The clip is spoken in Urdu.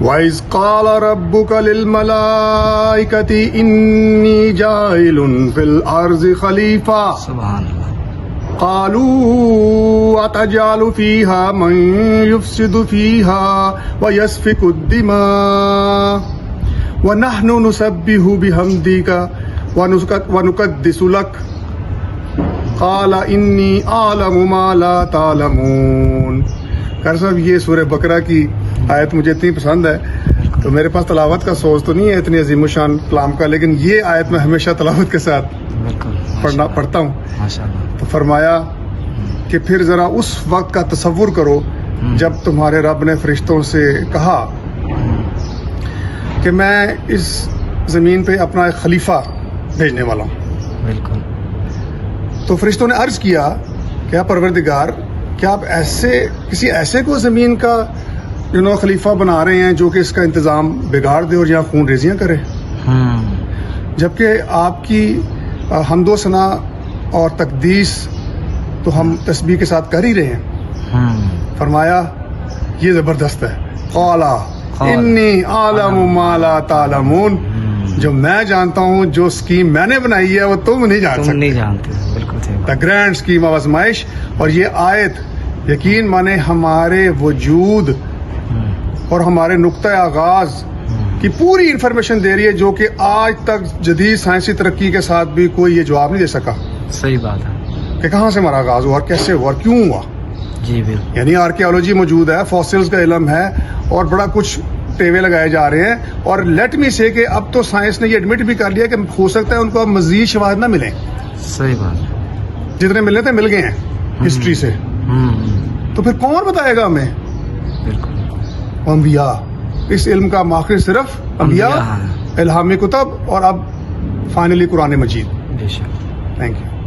وَإِذْ قَالَ رَبُّكَ لِلْمَلَائِكَةِ إِنِّي جَاعِلٌ فِي الْأَرْضِ خَلِيفَةً سبحان اللہ. قالوا أتجعل فيها من يفسد فيها ويسفك الدماء ونحن نسبح بحمدك ونقدس لك قال إني أعلم ما لا تعلمون. کر صاحب یہ سورہ بقرہ کی آیت مجھے اتنی پسند ہے تو میرے پاس تلاوت کا سوز تو نہیں ہے اتنی عظیم الشان کلام کا، لیکن یہ آیت میں ہمیشہ تلاوت کے ساتھ پڑھتا ہوں. تو فرمایا کہ پھر ذرا اس وقت کا تصور کرو جب تمہارے رب نے فرشتوں سے کہا کہ میں اس زمین پہ اپنا ایک خلیفہ بھیجنے والا ہوں. بالکل. تو فرشتوں نے عرض کیا کہ پروردگار کیا آپ کسی ایسے کو زمین کا خلیفہ بنا رہے ہیں جو کہ اس کا انتظام بگاڑ دے اور یہاں خون ریزیاں کرے، جبکہ آپ کی حمد و ثنا اور تقدیس تو ہم تسبیح کے ساتھ کر ہی رہے ہیں. فرمایا یہ زبردست ہے. قال انی اعلم ما لا تعلمون، جو میں جانتا ہوں جو اسکیم میں نے بنائی ہے وہ تم نہیں جانتے. بالکل. دا گرینڈ اسکیم آف آزمائش. اور یہ آیت یقین مانے ہمارے وجود اور ہمارے نقطۂ آغاز کی پوری انفارمیشن دے رہی ہے جو کہ آج تک جدید سائنسی ترقی کے ساتھ بھی کوئی یہ جواب نہیں دے سکا. صحیح بات ہے کہ کہاں سے ہمارا آغاز ہوا اور کیسے ہوا اور کیوں ہوا. جی بالکل. یعنی آرکیالوجی موجود ہے، فوسلز کا علم ہے اور بڑا کچھ ٹیوے لگائے جا رہے ہیں. اور لیٹ می سے کہ اب تو سائنس نے یہ ایڈمٹ بھی کر لیا کہ ہو سکتا ہے ان کو اب مزید شواہد نہ ملیں. صحیح بات ہے. جتنے ملنے تھے مل گئے ہیں ہسٹری سے. تو پھر کون بتائے گا ہمیں؟ بالکل. انبیاء. اس علم کا ماخذ صرف انبیاء، الہامی کتب اور اب فائنلی قرآن مجید. بے شک. Thank you.